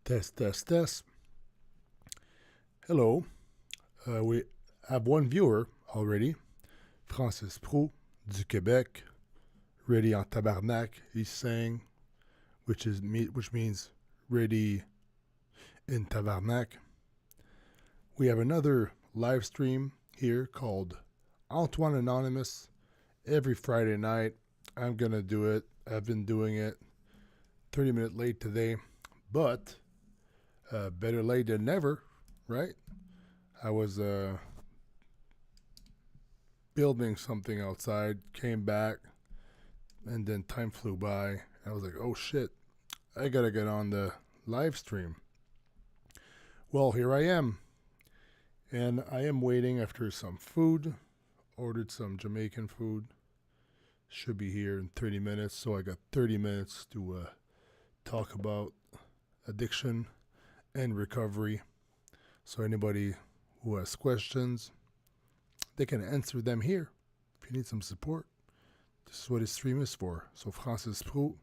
Test, test, test. Hello. We have one viewer already. Francis Prou du Québec. Ready en tabarnak, he's saying, which means ready in tabarnak. We have another live stream here called Antoine Anonymous every Friday night. I'm going to do it. I've been doing it 30 minutes late today, but better late than never, right? I was building something outside, came back, and then time flew by. I was like, oh shit, I gotta get on the live stream. Well, here I am. And I am waiting after some food. Ordered some Jamaican food. Should be here in 30 minutes. So I got 30 minutes to talk about addiction and recovery. So anybody who has questions, they can answer them here. If you need some support, this is what his stream is for. So Francis Prou,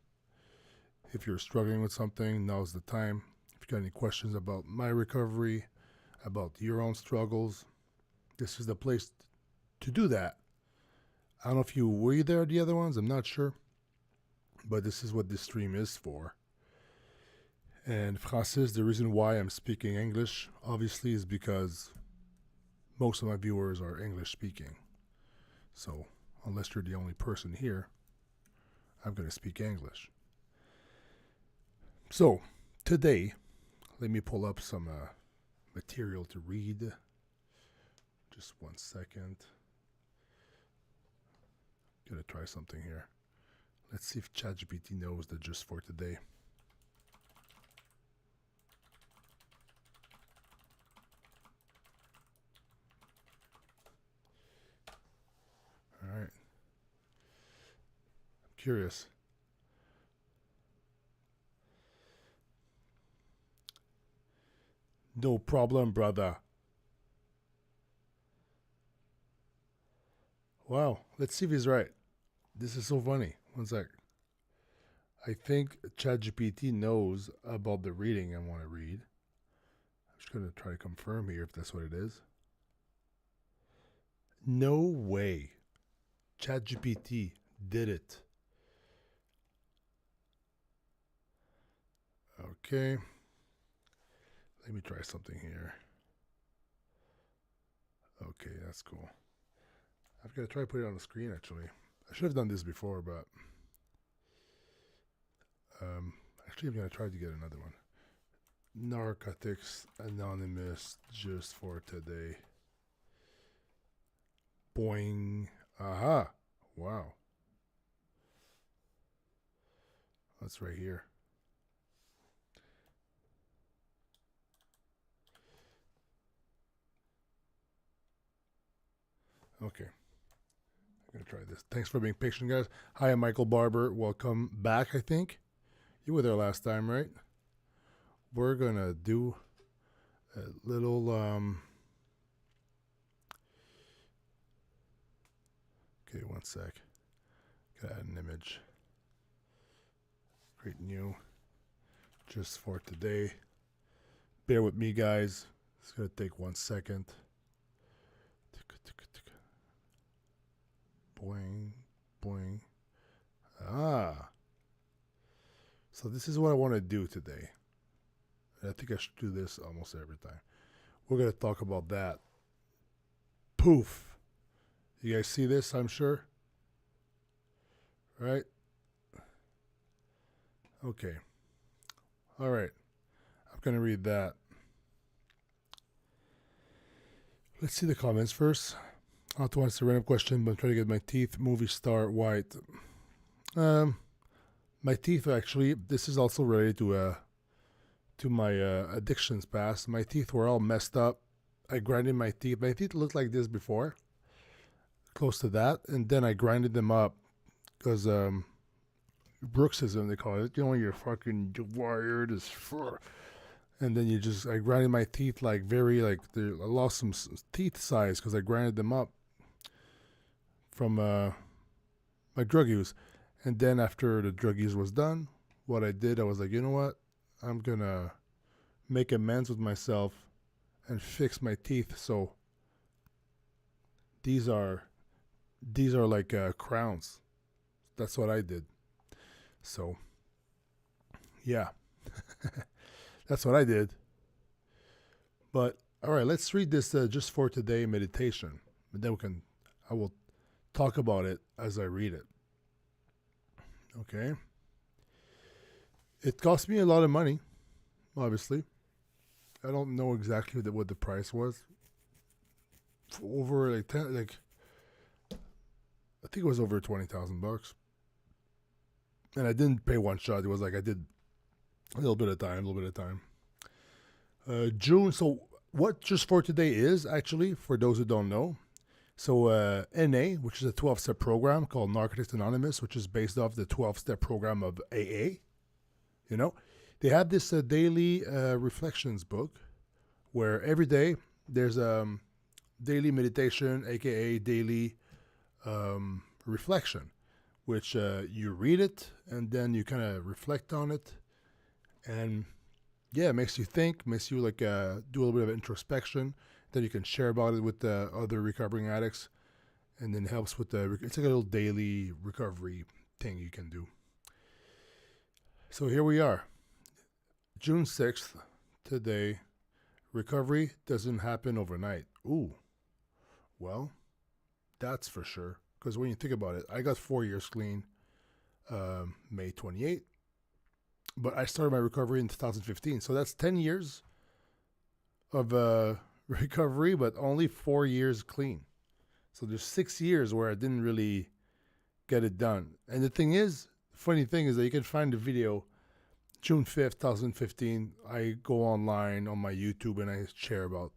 if you're struggling with something, now's the time. If you got any questions about my recovery, about your own struggles, this is the place to do that. I don't know if you were there at the other ones, I'm not sure. But this is what this stream is for. And Francis, the reason why I'm speaking English, obviously, is because most of my viewers are English speaking. So, unless you're the only person here, I'm going to speak English. So, today, let me pull up some material to read. Just 1 second. Gonna try something here. Let's see if ChatGPT knows the just for today. All right. I'm curious. No problem, brother. Wow. Let's see if he's right. This is so funny. 1 sec. I think ChatGPT knows about the reading I want to read. I'm just going to try to confirm here if that's what it is. No way. ChatGPT did it. Okay. Let me try something here. Okay, that's cool. I've got to try to put it on the screen, actually. I should have done this before, but actually I'm going to try to get another one. Narcotics Anonymous just for today. Boing. Aha. Wow. That's right here. Okay. I'm going to try this. Thanks for being patient, guys. Hi, I'm Michael Barber. Welcome back, I think. You were there last time, right? We're going to do a little... Okay, 1 sec. Gotta add an image. Create new. Just for today. Bear with me, guys. It's going to take 1 second. Boing, boing. Ah. So this is what I want to do today. I think I should do this almost every time. We're going to talk about that. Poof. You guys see this, I'm sure? Right? Okay. All right. I'm going to read that. Let's see the comments first. Antoine, it's a random question, but I'm trying to get my teeth movie star white. My teeth, actually, this is also related to my addictions past. My teeth were all messed up. I grinded my teeth. My teeth looked like this before, close to that, and then I grinded them up because bruxism, they call it. You know, you're fucking wired as fuck. And then I grinded my teeth I lost some teeth size because I grinded them up from my drug use. And then after the drug use was done, what I did, I was like, you know what? I'm going to make amends with myself and fix my teeth. So these are like crowns. That's what I did. So yeah, that's what I did. But all right, let's read this just for today meditation, and then I will talk about it as I read it. Okay. It cost me a lot of money, obviously. I don't know exactly what the price was. Over like I think it was over $20,000, and I didn't pay one shot. It was like I did a little bit of time. June. So what just for today is actually, for those who don't know. So NA, which is a 12-step program called Narcotics Anonymous, which is based off the 12-step program of AA. You know, they have this daily reflections book where every day there's daily meditation, aka daily reflection, which you read it and then you kind of reflect on it, and yeah, it makes you think, makes you like do a little bit of introspection. Then you can share about it with the other recovering addicts, and then helps with it's like a little daily recovery thing you can do. So here we are, June 6th, today. Recovery doesn't happen overnight. Ooh, well, that's for sure. Because when you think about it, I got 4 years clean, May 28th. But I started my recovery in 2015. So that's 10 years of recovery, but only 4 years clean. So there's 6 years where I didn't really get it done. And the thing is, funny thing is that you can find the video, June 5th, 2015. I go online on my YouTube and I share about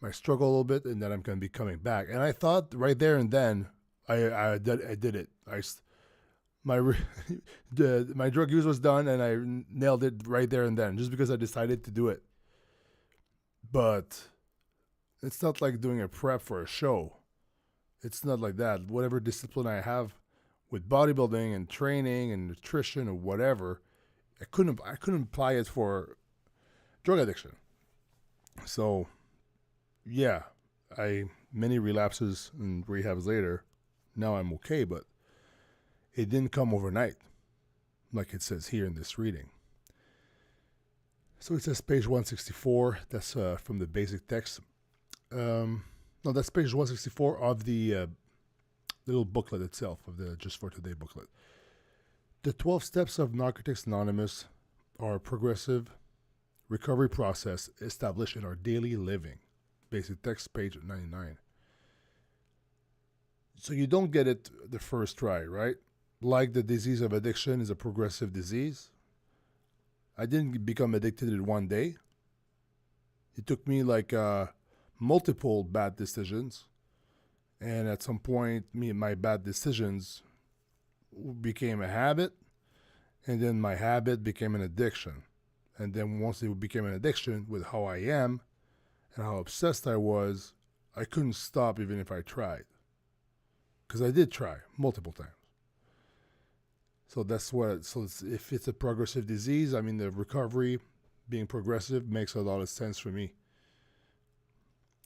my struggle a little bit, and then I'm going to be coming back. And I thought right there and then, I did it. My drug use was done, and I nailed it right there and then, just because I decided to do it. But it's not like doing a prep for a show. It's not like that. Whatever discipline I have with bodybuilding and training and nutrition or whatever, I couldn't apply it for drug addiction. So yeah, many relapses and rehabs later, now I'm okay, but it didn't come overnight, like it says here in this reading. So it says page 164. That's from the basic text. No, that's page 164 of the little booklet itself, of the Just for Today booklet. The 12 steps of Narcotics Anonymous are a progressive recovery process established in our daily living. Basic text, page 99. So you don't get it the first try, right? Like the disease of addiction is a progressive disease. I didn't become addicted in one day. It took me like multiple bad decisions. And at some point, my bad decisions became a habit. And then my habit became an addiction. And then once it became an addiction with how I am and how obsessed I was, I couldn't stop even if I tried. Because I did try multiple times. So if it's a progressive disease, I mean, the recovery being progressive makes a lot of sense for me.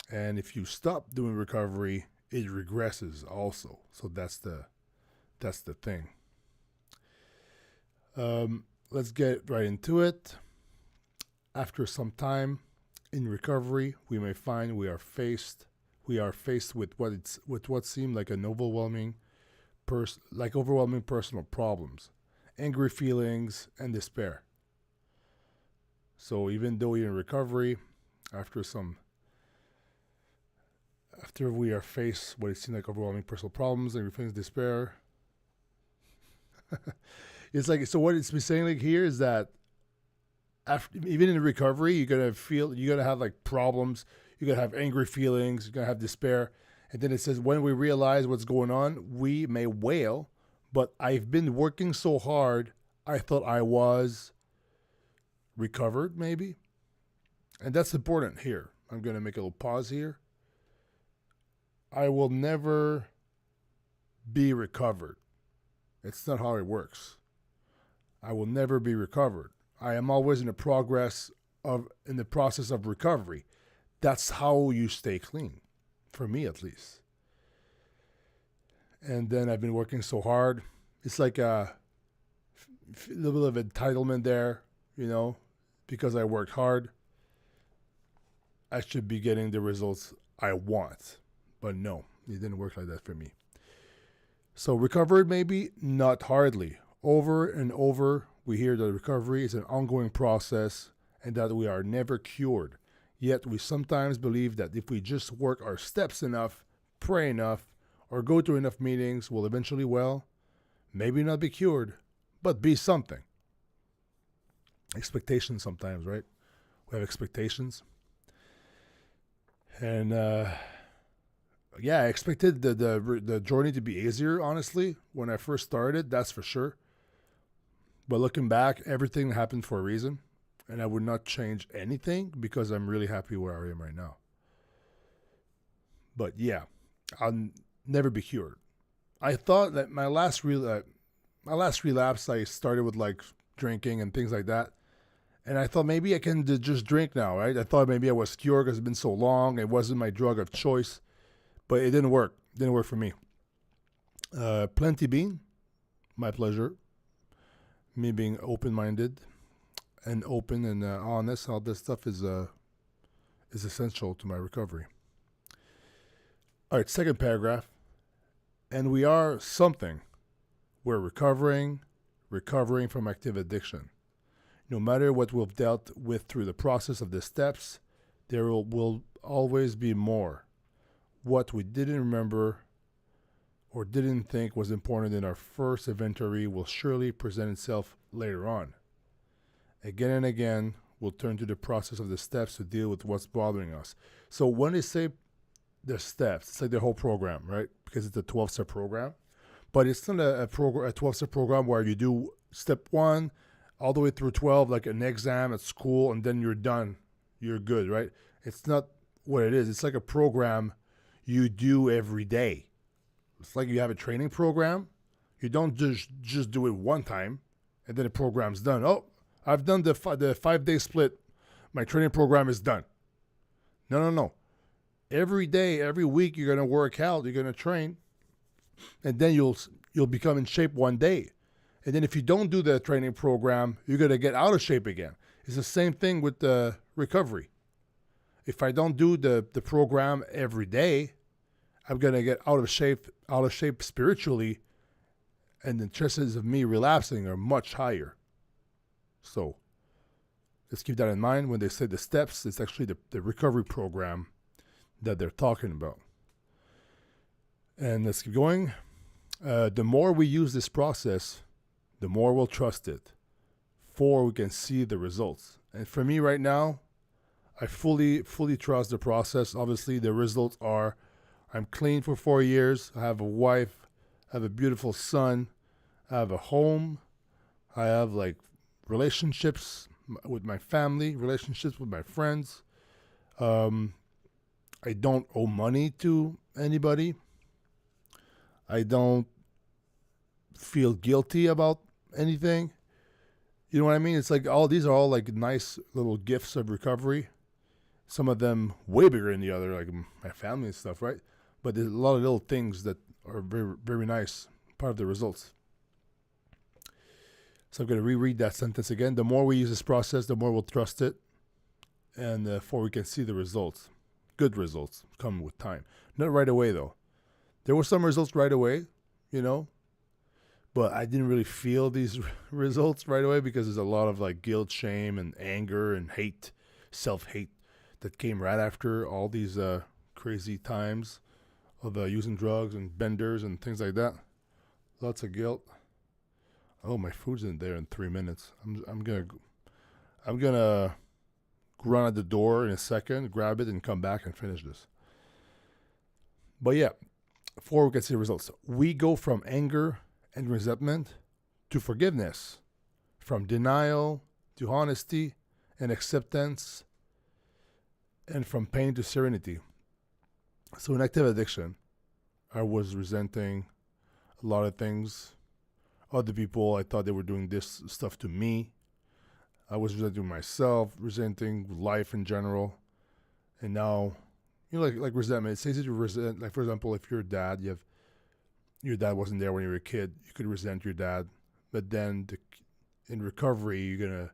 And if you stop doing recovery, it regresses also. So that's the thing. Let's get right into it. After some time in recovery, we may find we are faced with what seemed like an overwhelming personal problems, angry feelings, and despair. So even though you're in recovery, after we are faced with what it seems like overwhelming personal problems, angry feelings, despair, it's like, so what it's been saying like here is that even in recovery, you're gonna have like problems, you're gonna have angry feelings, you're gonna have despair. And then it says, when we realize what's going on, we may wail, but I've been working so hard, I thought I was recovered, maybe. And that's important here. I'm going to make a little pause here. I will never be recovered. It's not how it works. I will never be recovered. I am always in a progress of in the process of recovery. That's how you stay clean, for me at least. And then I've been working so hard. It's like a little bit of entitlement there, because I worked hard. I should be getting the results I want. But no, it didn't work like that for me. So recovered, maybe not hardly. Over and over, we hear that recovery is an ongoing process and that we are never cured. Yet we sometimes believe that if we just work our steps enough, pray enough, or go to enough meetings, we'll eventually, maybe not be cured, but be something. Expectations sometimes, right? We have expectations. And I expected the journey to be easier, honestly, when I first started, that's for sure. But looking back, everything happened for a reason, and I would not change anything because I'm really happy where I am right now. But yeah, I'll never be cured. I thought that my last relapse, I started with like drinking and things like that. And I thought maybe I can just drink now, right? I thought maybe I was cured because it's been so long. It wasn't my drug of choice. But it didn't work. It didn't work for me. Plenty bean, my pleasure. Me being open-minded and open and honest, all this stuff is essential to my recovery. All right, second paragraph. And we are something. We're recovering from active addiction. No matter what we've dealt with through the process of the steps, there will always be more. What we didn't remember or didn't think was important in our first inventory will surely present itself later on. Again and again, we'll turn to the process of the steps to deal with what's bothering us. So when they say the steps, it's like the whole program, right? Because it's a 12-step program. But it's not a 12-step program where you do step 1 all the way through 12, like an exam at school, and then you're done. You're good, right? It's not what it is. It's like a program you do every day. It's like you have a training program. You don't just do it one time, and then the program's done. Oh, I've done the 5-day split. My training program is done. No. Every day, every week, you're going to work out. You're going to train, and then you'll become in shape one day. And then if you don't do the training program, you're going to get out of shape again. It's the same thing with the recovery. If I don't do the program every day, I'm going to get out of shape spiritually, and the chances of me relapsing are much higher. So let's keep that in mind. When they say the steps, it's actually the recovery program that they're talking about. And let's keep going. The more we use this process, the more we'll trust it, for we can see the results. And for me right now, I fully trust the process. Obviously, the results are, I'm clean for 4 years. I have a wife. I have a beautiful son. I have a home. I have like relationships with my family, relationships with my friends. I don't owe money to anybody. I don't feel guilty about anything. You know what I mean? It's like these are all like nice little gifts of recovery. Some of them way bigger than the other, like my family and stuff, right? But there's a lot of little things that are very, very nice, part of the results. So I'm going to reread that sentence again. The more we use this process, the more we'll trust it, and before we can see the results. Good results come with time. Not right away, though. There were some results right away, but I didn't really feel these results right away because there's a lot of like guilt, shame, and anger and hate, self-hate that came right after all these crazy times of using drugs and benders and things like that. Lots of guilt. Oh, my food's in there in 3 minutes. I'm gonna run out the door in a second, grab it, and come back and finish this. But yeah, before we can see the results, we go from anger and resentment to forgiveness, from denial to honesty and acceptance, and from pain to serenity. So in active addiction, I was resenting a lot of things. Other people, I thought they were doing this stuff to me. I was resenting myself, resenting life in general, and now, like resentment. It says that you resent. Like for example, if you're a dad, your dad wasn't there when you were a kid. You could resent your dad, but then in recovery, you're gonna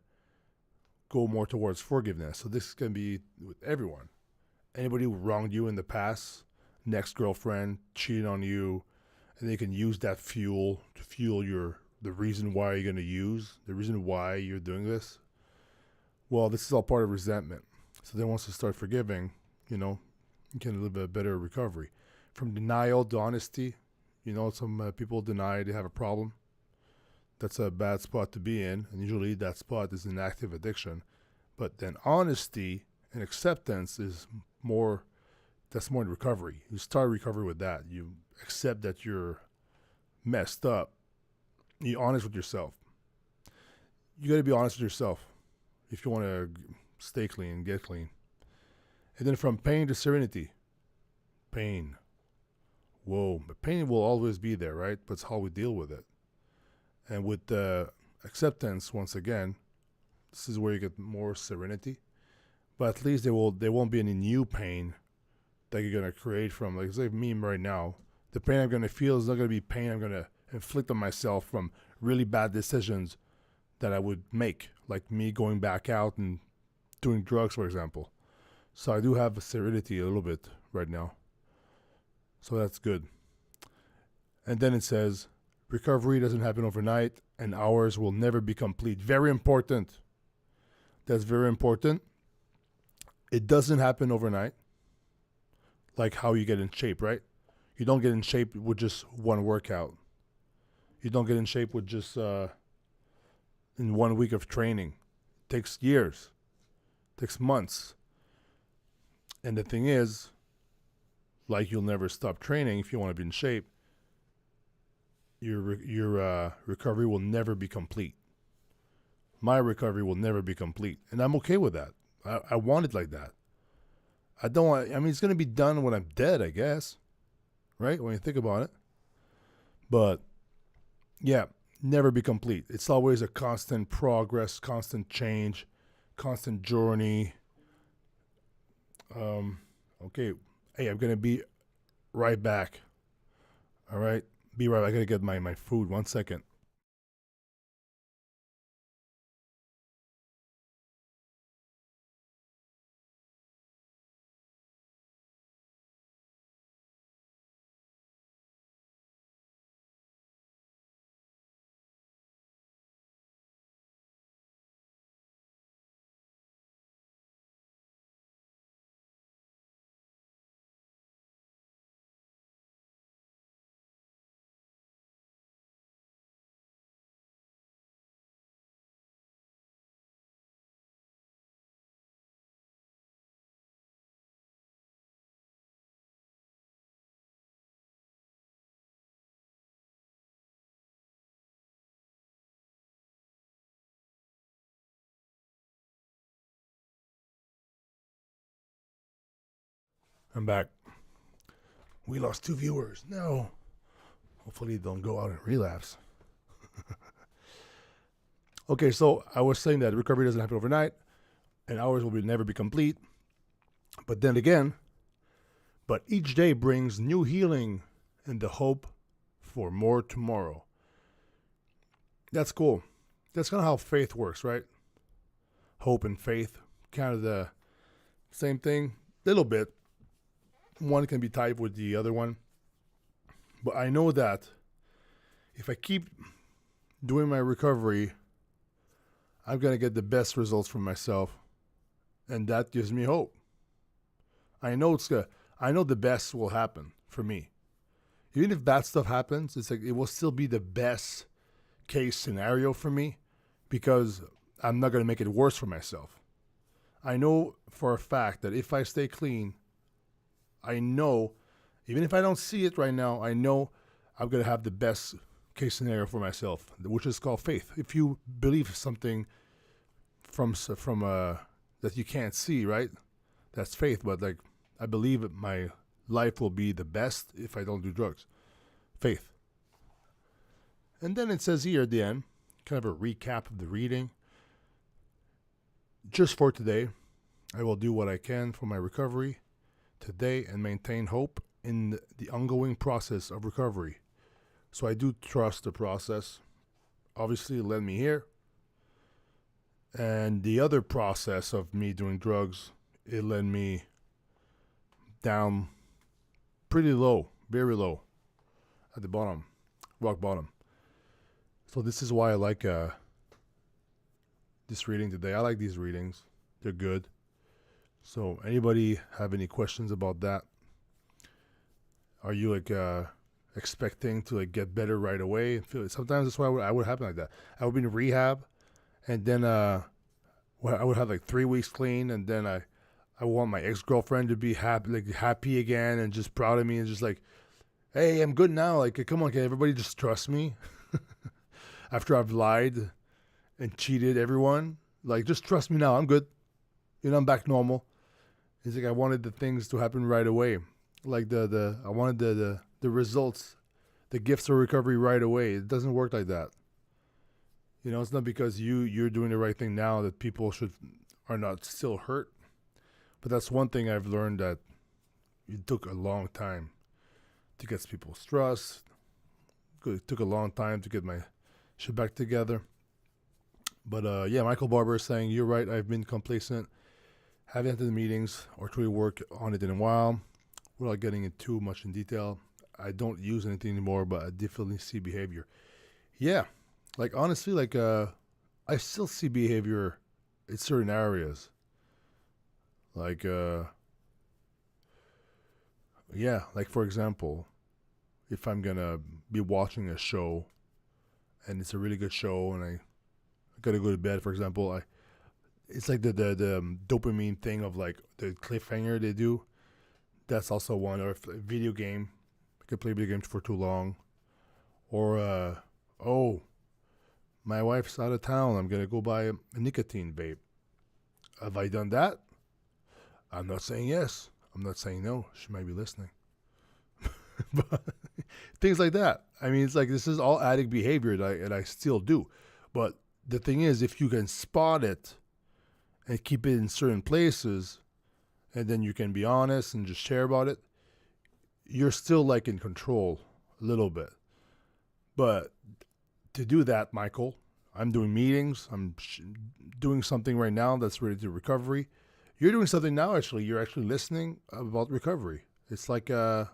go more towards forgiveness. So this can be with everyone. Anybody who wronged you in the past, next girlfriend cheated on you, and they can use that fuel to fuel the reason why you're gonna use the reason why you're doing this. Well, this is all part of resentment. So then once you start forgiving, you can live a better recovery. From denial to honesty, some people deny they have a problem. That's a bad spot to be in, and usually that spot is an active addiction. But then honesty and acceptance is more, that's more in recovery. You start recovery with that. You accept that you're messed up. You're honest with yourself. You got to be honest with yourself if you want to stay clean, get clean. And then from pain to serenity. Pain. Whoa. But pain will always be there, right? But it's how we deal with it. And with acceptance, once again, this is where you get more serenity. But at least there won't be any new pain that you're going to create from, like say me right now. The pain I'm going to feel is not going to be pain I'm going to inflict on myself from really bad decisions that I would make, like me going back out and doing drugs, for example. So I do have a serenity a little bit right now. So that's good. And then it says, recovery doesn't happen overnight, and ours will never be complete. Very important. That's very important. It doesn't happen overnight, like how you get in shape, right? You don't get in shape with just one workout. You don't get in shape with just in 1 week of training. It takes years. It takes months. And the thing is, like you'll never stop training if you want to be in shape, your recovery will never be complete. My recovery will never be complete. And I'm okay with that. I want it like that. It's going to be done when I'm dead, I guess. Right? When you think about it. But, yeah, never be complete. It's always a constant progress, constant change, constant journey. Okay. Hey, I'm going to be right back. All right? Be right back. I got to get my food. 1 second. I'm back. We lost 2 viewers. No. Hopefully they don't go out and relapse. Okay, so I was saying that recovery doesn't happen overnight, and ours will never be complete. But then again, each day brings new healing and the hope for more tomorrow. That's cool. That's kind of how faith works, right? Hope and faith, kind of the same thing, little bit. One can be tied with the other one. But I know that if I keep doing my recovery, I'm going to get the best results from myself. And that gives me hope. I know the best will happen for me. Even if bad stuff happens, it's like it will still be the best case scenario for me because I'm not going to make it worse for myself. I know for a fact that if I stay clean, I know, even if I don't see it right now, I know I'm going to have the best case scenario for myself, which is called faith. If you believe something from that you can't see, right? That's faith. But like, I believe my life will be the best if I don't do drugs. Faith. And then it says here at the end, kind of a recap of the reading. just for today, I will do what I can for my recovery today and maintain hope in the ongoing process of recovery. So I do trust the process. Obviously, it led me here. And the other process of me doing drugs, it led me down pretty low, very low, at the bottom, rock bottom. So this is why I like this reading today. I like these readings. They're good. So anybody have any questions about that? Are you like expecting to like get better right away? Sometimes that's why I would happen like that. I would be in rehab, and then I would have like 3 weeks clean, and then I want my ex-girlfriend to be happy again and just proud of me and just like, hey, I'm good now. Like, come on, can everybody just trust me? After I've lied and cheated everyone, like, just trust me now. I'm good. I'm back normal. It's like I wanted the things to happen right away. Like I wanted the results, the gifts of recovery right away. It doesn't work like that. It's not because you're doing the right thing now that people are not still hurt. But that's one thing I've learned, that it took a long time to get people's trust. It took a long time to get my shit back together. But yeah, Michael Barber is saying, you're right, I've been complacent. Haven't entered the meetings or truly work on it in a while. Without getting into too much in detail, I don't use anything anymore, but I definitely see behavior. Yeah, like honestly, like I still see behavior in certain areas. Like yeah, like for example, if I'm gonna be watching a show and it's a really good show and I gotta go to bed, for example, it's like the dopamine thing of like the cliffhanger they do. That's also one. Or if a video game, I could play video games for too long. Or oh, my wife's out of town, I'm gonna go buy a nicotine vape. Have I done that? I'm not saying yes. I'm not saying no. She might be listening. But things like that. I mean, it's like this is all addict behavior that I still do. But the thing is, if you can spot it and keep it in certain places, and then you can be honest and just share about it, you're still like in control a little bit. But to do that, Michael, I'm doing meetings. I'm doing something right now that's related to recovery. You're doing something now, actually. You're actually listening about recovery. It's like a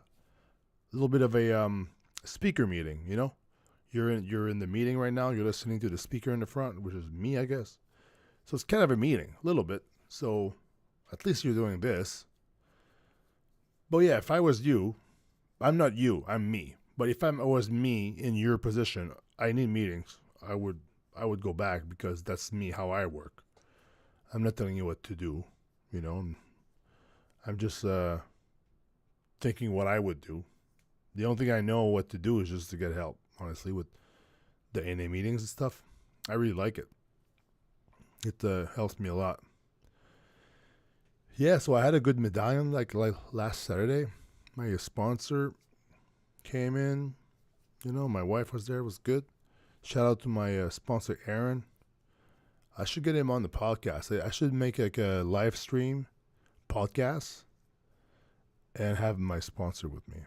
little bit of a speaker meeting, You're in the meeting right now. You're listening to the speaker in the front, which is me, I guess. So it's kind of a meeting, a little bit. So at least you're doing this. But yeah, if I was you, I'm not you, I'm me. But if I was me in your position, I need meetings. I would go back because that's me, how I work. I'm not telling you what to do, I'm just thinking what I would do. The only thing I know what to do is just to get help, honestly, with the NA meetings and stuff. I really like it. It helps me a lot. Yeah, so I had a good medallion like last Saturday. My sponsor came in. My wife was there. It was good. Shout out to my sponsor, Aaron. I should get him on the podcast. I should make like a live stream podcast and have my sponsor with me.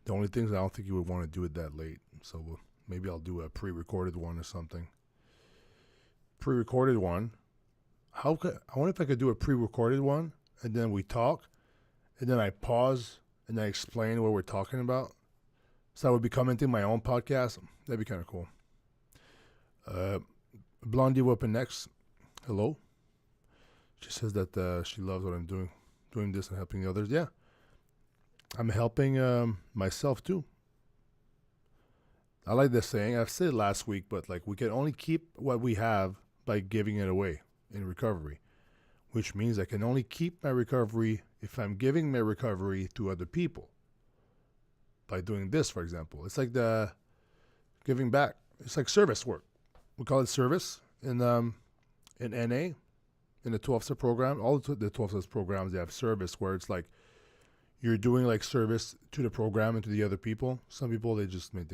The only thing is I don't think you would want to do it that late. So maybe I'll do a pre-recorded one or something. Pre-recorded one. I wonder if I could do a pre-recorded one and then we talk and then I pause and I explain what we're talking about. So I would be commenting my own podcast. That'd be kind of cool. Blondie Weapon next. Hello. She says that she loves what I'm doing this and helping the others. Yeah. I'm helping myself too. I like this saying. I've said it last week, but like we can only keep what we have by giving it away in recovery, which means I can only keep my recovery if I'm giving my recovery to other people. By doing this, for example, it's like the giving back. It's like service work. We call it service in NA, in the 12-step program. All the 12-step programs, they have service where it's like you're doing like service to the program and to the other people. Some people, they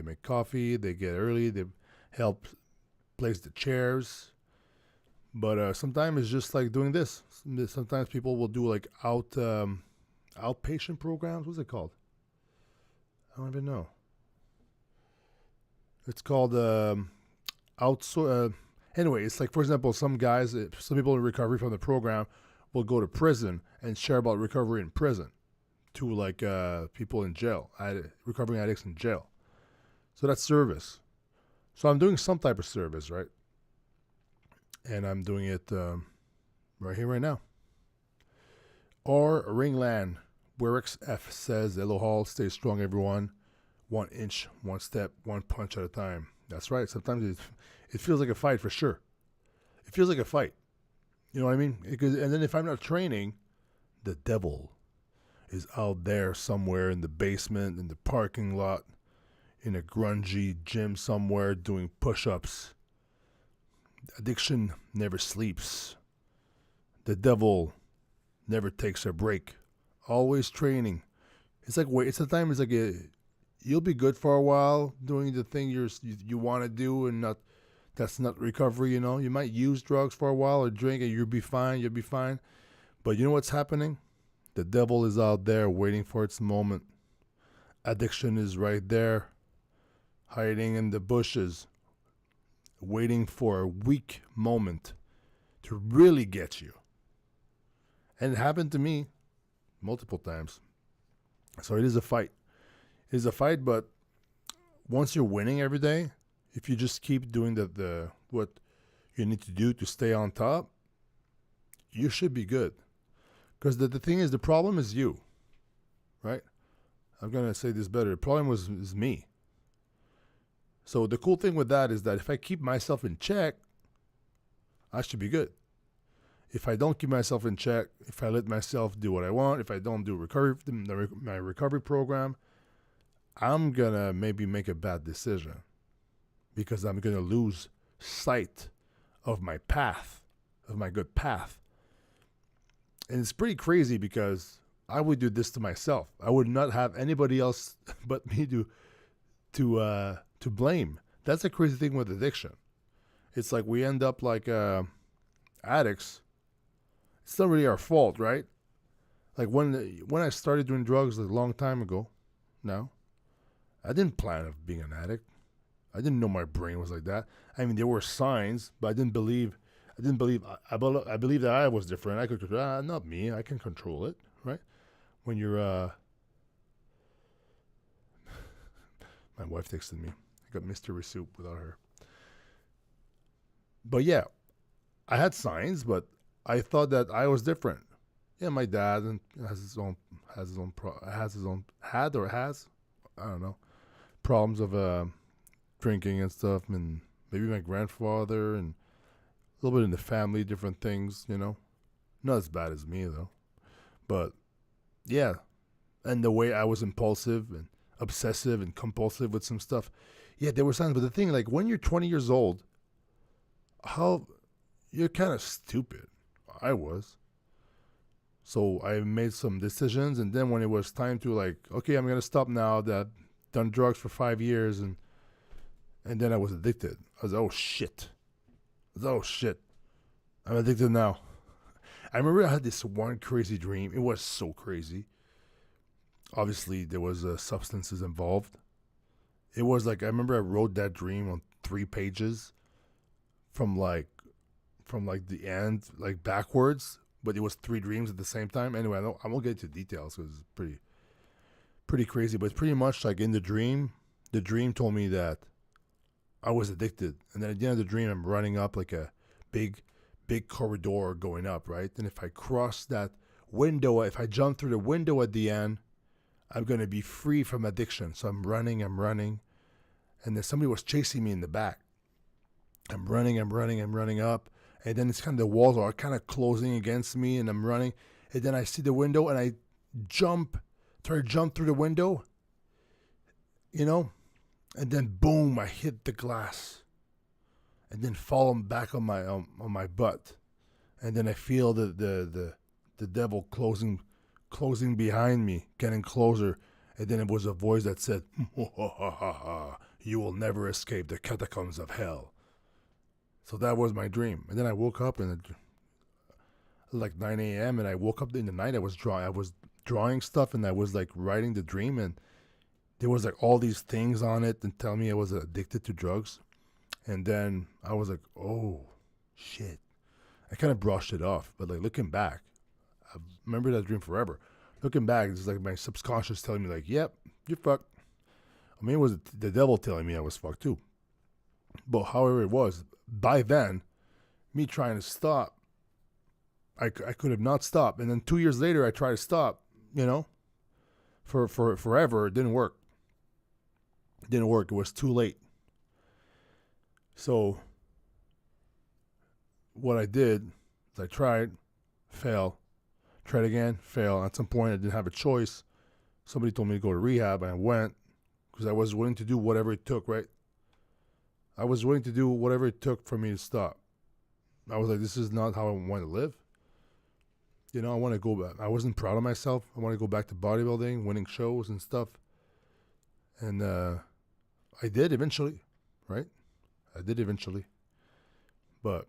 make coffee, they get early, they help place the chairs. But sometimes it's just like doing this. Sometimes people will do like outpatient programs. What's it called? I don't even know. It's called anyway, it's like, for example, some people in recovery from the program will go to prison and share about recovery in prison to like people in jail, recovering addicts in jail. So that's service. So I'm doing some type of service, right? And I'm doing it right here, right now. Or Ringland, Werix F says, hello Hall, stay strong everyone. 1 inch, 1 step, 1 punch at a time. That's right. Sometimes it feels like a fight for sure. It feels like a fight. You know what I mean? And then if I'm not training, the devil is out there somewhere in the basement, in the parking lot, in a grungy gym somewhere doing push-ups. Addiction never sleeps. The devil never takes a break. Always training. It's like you'll be good for a while doing the thing you want to do, and that's not recovery. You might use drugs for a while or drink, and you'll be fine. But you know what's happening? The devil is out there waiting for its moment. Addiction is right there, hiding in the bushes, waiting for a weak moment to really get you. And it happened to me multiple times. So it is a fight. It is a fight, but once you're winning every day, if you just keep doing the what you need to do to stay on top, you should be good. Because the thing is, the problem is you, right? I'm going to say this better. The problem is me. So the cool thing with that is that if I keep myself in check, I should be good. If I don't keep myself in check, if I let myself do what I want, if I don't do my recovery program, I'm going to maybe make a bad decision because I'm going to lose sight of my path, of my good path. And it's pretty crazy because I would do this to myself. I would not have anybody else but me to blame. That's the crazy thing with addiction. It's like we end up like addicts. It's not really our fault, right? Like when I started doing drugs a long time ago, now, I didn't plan of being an addict. I didn't know my brain was like that. I mean, there were signs, but I didn't believe. I believe that I was different. I could control. Not me. I can control it, right? When you're, my wife texted me. I got mystery soup without her. But yeah, I had signs, but I thought that I was different. Yeah, my dad has I don't know, problems of drinking and stuff, and maybe my grandfather and a little bit in the family, different things, Not as bad as me though, but yeah, and the way I was impulsive and obsessive and compulsive with some stuff. Yeah, there were signs, but the thing, like when you're 20 years old, you're kind of stupid. I was. So I made some decisions, and then when it was time to like, okay, I'm gonna stop now. That I've done drugs for 5 years, and then I was addicted. I was, oh shit, I'm addicted now. I remember I had this one crazy dream. It was so crazy. Obviously, there was substances involved. It was like I remember I wrote that dream on 3 pages, from the end, like backwards, but it was 3 dreams at the same time. Anyway, I won't get into details because it's pretty crazy. But it's pretty much like in the dream told me that I was addicted, and then at the end of the dream, I'm running up like a big corridor going up, right? And if I cross that window, if I jump through the window at the end, I'm gonna be free from addiction. So I'm running, and then somebody was chasing me in the back. I'm running up, and then it's kind of the walls are kind of closing against me, and I'm running, and then I see the window, and I try to jump through the window, and then boom, I hit the glass, and then fall back on my butt, and then I feel the devil closing behind me, getting closer, and then it was a voice that said, "You will never escape the catacombs of hell." So that was my dream. And then I woke up and like 9 a.m. and I woke up in the night. I was drawing stuff and I was like writing the dream, and there was like all these things on it and tell me I was addicted to drugs. And then I was like, oh shit. I kind of brushed it off, but like looking back, I remember that dream forever. Looking back, it's like my subconscious telling me like, yep, you're fucked. I mean, it was the devil telling me I was fucked too. But however it was, by then, me trying to stop, I could have not stopped. And then 2 years later, I tried to stop, for forever. It didn't work. It was too late. So what I did is I tried, fail, tried again, fail. At some point, I didn't have a choice. Somebody told me to go to rehab, and I went because I was willing to do whatever it took, right? I was willing to do whatever it took for me to stop. I was like, this is not how I want to live. I want to go back. I wasn't proud of myself. I want to go back to bodybuilding, winning shows and stuff. And I did eventually, right? I did eventually. But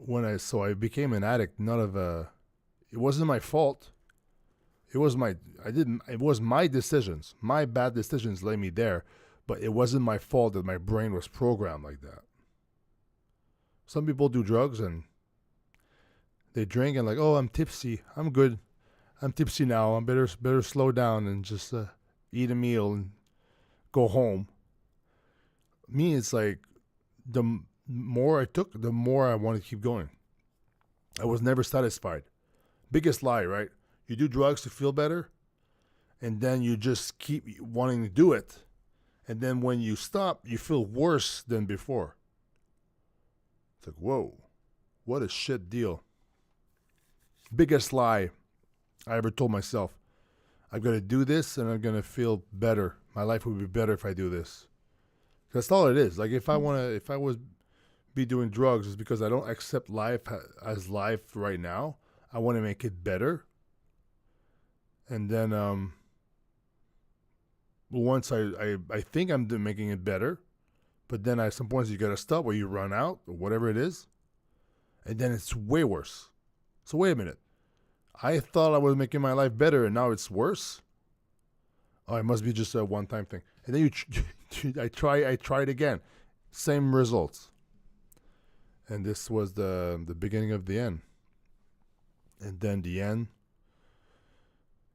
I became an addict, it wasn't my fault. It was my decisions. My bad decisions led me there, but it wasn't my fault that my brain was programmed like that. Some people do drugs and they drink and like, oh, I'm tipsy. I'm good. I'm tipsy now. I better slow down and just eat a meal and go home. Me, it's like the more I took, the more I wanted to keep going. I was never satisfied. Biggest lie, right? You do drugs to feel better, and then you just keep wanting to do it. And then when you stop, you feel worse than before. It's like, whoa, what a shit deal. Biggest lie I ever told myself. I'm going to do this and I'm going to feel better. My life would be better if I do this. That's all it is. Like if I was be doing drugs, it's because I don't accept life as life right now. I want to make it better. And then once I think I'm making it better, but then at some points you got to stop or you run out or whatever it is. And then it's way worse. So wait a minute. I thought I was making my life better and now it's worse? Oh, it must be just a one-time thing. And then I tried again. Same results. And this was the beginning of the end. And then the end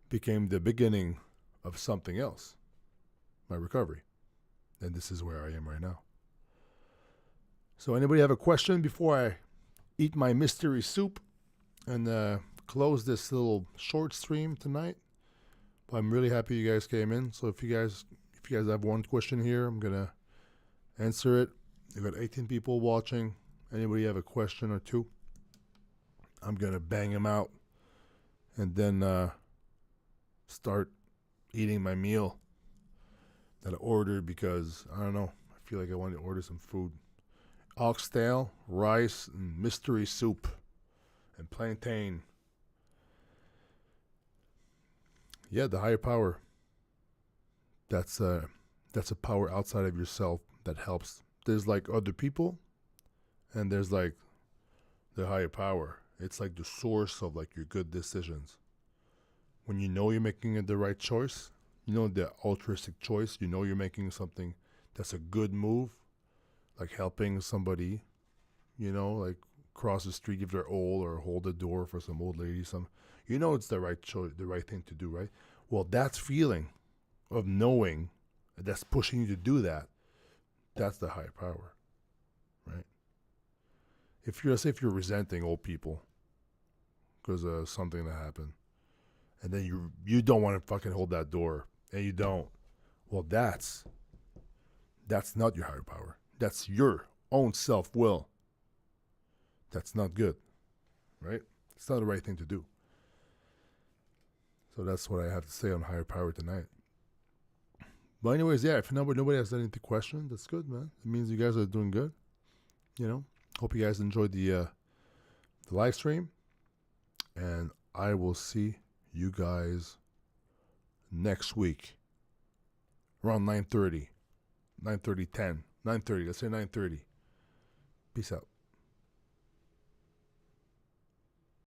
became the beginning of something else. My recovery. And this is where I am right now. So anybody have a question before I eat my mystery soup and close this little short stream tonight? But I'm really happy you guys came in. So if you guys have one question here, I'm gonna answer it. We've got 18 people watching. Anybody have a question or two? I'm gonna bang them out and then start eating my meal that I ordered because I don't know. I feel like I want to order some food. Oxtail, rice, and mystery soup, and plantain. Yeah, the higher power. That's a power outside of yourself that helps. There's like other people, and there's like the higher power. It's like the source of like your good decisions. When you know you're making the right choice, the altruistic choice, you're making something that's a good move, like helping somebody, like cross the street if they're old or hold the door for some old lady, it's the right choice, the right thing to do, right? Well, that feeling of knowing that's pushing you to do that, that's the higher power, right? If you're resenting old people because of something that happened, and then you don't want to fucking hold that door, and you don't, well, that's not your higher power. That's your own self-will. That's not good, right? It's not the right thing to do. So that's what I have to say on higher power tonight. But anyways, yeah, if nobody has any questions, that's good, man. It means you guys are doing good. Hope you guys enjoyed the live stream. And I will see you guys next week around 9:30, 9:30, 10, 9:30. Let's say 9:30. Peace out.